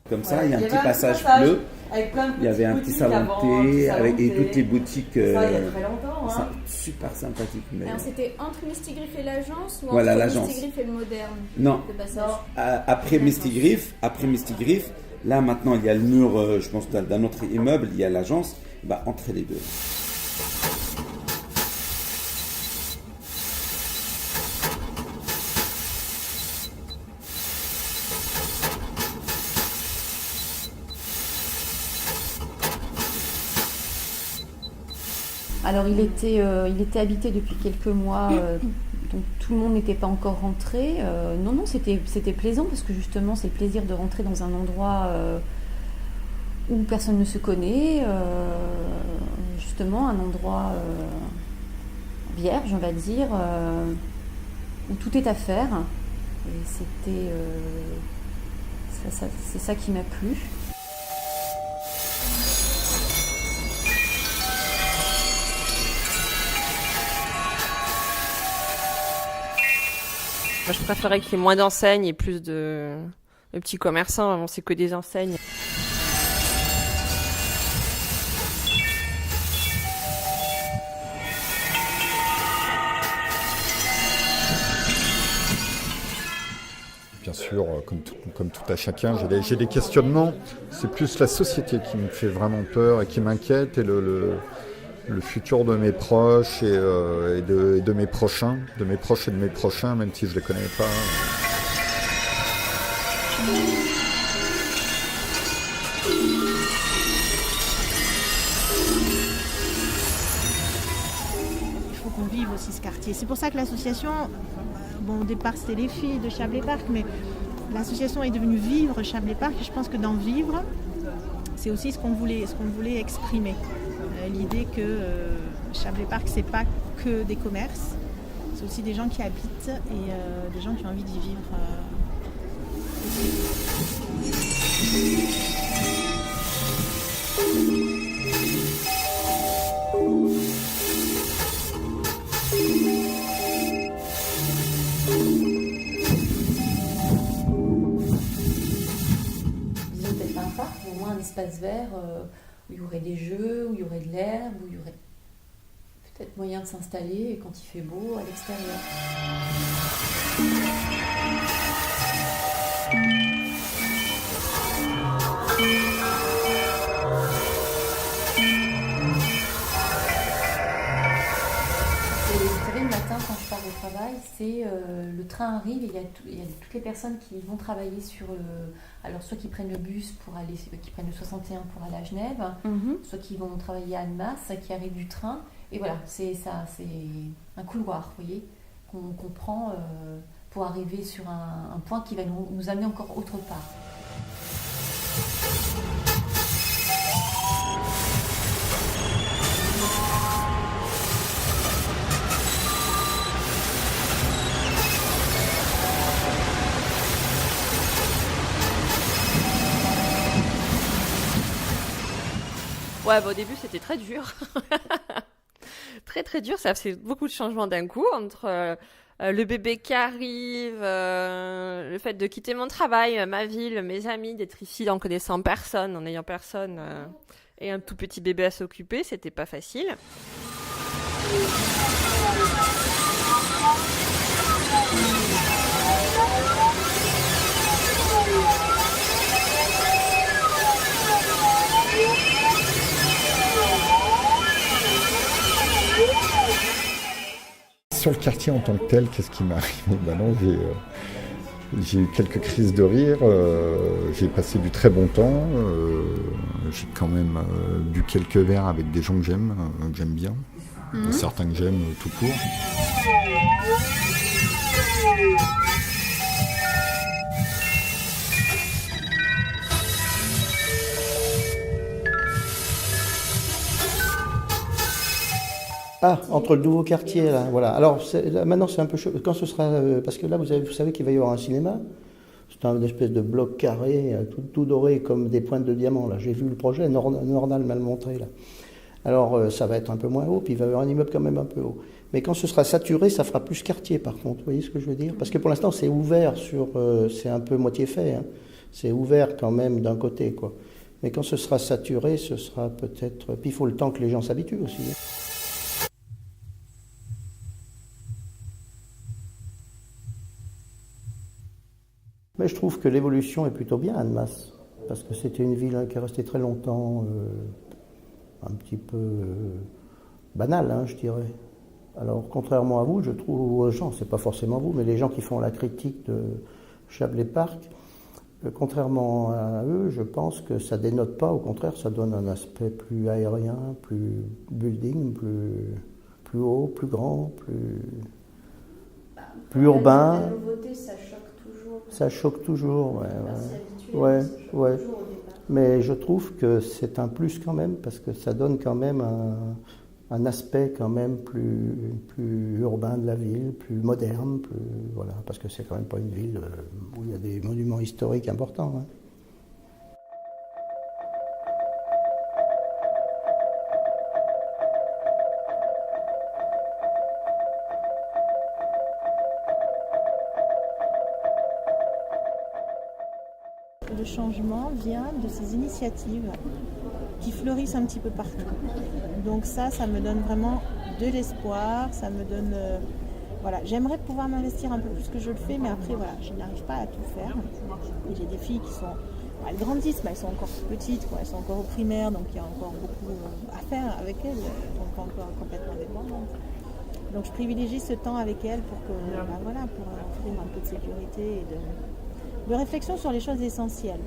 Comme ça, il y a un petit passage bleu. Avec plein de il y avait un petit salon de thé et toutes les boutiques. Ça, il y a très longtemps. Hein. Super sympathique. Alors c'était entre Mistigriff et l'agence ou voilà, entre l'agence. Mistigriff et le moderne? Non. Après Mistigriff, là maintenant il y a le mur, je pense, d'un autre immeuble, il y a l'agence. Entre les deux. Alors il était habité depuis quelques mois, donc tout le monde n'était pas encore rentré. Non, c'était plaisant parce que justement c'est le plaisir de rentrer dans un endroit où personne ne se connaît, justement un endroit vierge, on va dire, où tout est à faire. Et c'est ça qui m'a plu. Moi, je préférais qu'il y ait moins d'enseignes et plus de petits commerçants. Vraiment, c'est que des enseignes. Bien sûr, comme tout à chacun, j'ai des questionnements. C'est plus la société qui me fait vraiment peur et qui m'inquiète, et le futur de mes proches et de mes prochains, de mes proches et de mes prochains, même si je ne les connais pas. Il faut qu'on vive aussi ce quartier. C'est pour ça que l'association, au départ c'était les filles de Chablais Park, mais l'association est devenue Vivre Chablais Park, et je pense que dans Vivre, c'est aussi ce qu'on voulait exprimer. L'idée que Chablais Park, c'est pas que des commerces, c'est aussi des gens qui habitent et des gens qui ont envie d'y vivre. Disons peut-être pas un parc, mais au moins un espace vert où il y aurait des jeux, où il y aurait de l'herbe, où il y aurait peut-être moyen de s'installer quand il fait beau à l'extérieur. Vous savez, le matin, quand je pars au travail, le train arrive et il y a toutes les personnes qui vont travailler sur alors soit qui prennent le bus qui prennent le 61 pour aller à Genève, soit qui vont travailler à Annemasse, qui arrivent du train. Et voilà, c'est un couloir, vous voyez, qu'on prend pour arriver sur un point qui va nous amener encore autre part. Ouais, au début, c'était très dur. Très, très dur. Ça fait beaucoup de changements d'un coup entre le bébé qui arrive, le fait de quitter mon travail, ma ville, mes amis, d'être ici en connaissant personne, en n'ayant personne et un tout petit bébé à s'occuper. C'était pas facile. Sur le quartier en tant que tel, qu'est-ce qui m'est arrivé ? Non, j'ai eu quelques crises de rire, j'ai passé du très bon temps, j'ai quand même bu quelques verres avec des gens que j'aime bien, certains que j'aime tout court. Ah, entre le nouveau quartier, là, voilà. Alors, là, maintenant, c'est un peu chaud. Quand ce sera... parce que là, vous savez qu'il va y avoir un cinéma. C'est une espèce de bloc carré, tout doré, comme des pointes de diamant, là. J'ai vu le projet, Nordal m'a le montré, là. Alors, ça va être un peu moins haut, puis il va y avoir un immeuble quand même un peu haut. Mais quand ce sera saturé, ça fera plus quartier, par contre. Vous voyez ce que je veux dire ? Parce que pour l'instant, c'est ouvert sur... c'est un peu moitié fait, hein. c'est ouvert quand même d'un côté, quoi. Mais quand ce sera saturé, ce sera peut-être... Puis il faut le temps que les gens s'habituent aussi. Mais je trouve que l'évolution est plutôt bien, Annemasse, parce que c'était une ville qui est restée très longtemps un petit peu banale, hein, je dirais. Alors, contrairement à vous, je trouve aux gens, c'est pas forcément vous, mais les gens qui font la critique de Chablais Park, contrairement à eux, je pense que ça dénote pas, au contraire, ça donne un aspect plus aérien, plus building, plus haut, plus grand, plus urbain. La nouveauté, ça choque toujours. Ça choque toujours, ouais. Mais je trouve que c'est un plus quand même, parce que ça donne quand même un aspect quand même plus urbain de la ville, plus moderne, voilà, parce que c'est quand même pas une ville où il y a des monuments historiques importants. Hein. Le changement vient de ces initiatives qui fleurissent un petit peu partout. Donc ça me donne vraiment de l'espoir, ça me donne... voilà, j'aimerais pouvoir m'investir un peu plus que je le fais, mais après, voilà, je n'arrive pas à tout faire. Et j'ai des filles qui sont... elles grandissent, mais elles sont encore petites, quoi, elles sont encore au primaire, donc il y a encore beaucoup à faire avec elles, elles ne sont pas encore complètement indépendantes. Donc je privilégie ce temps avec elles pour offrir un peu de sécurité et de réflexion sur les choses essentielles.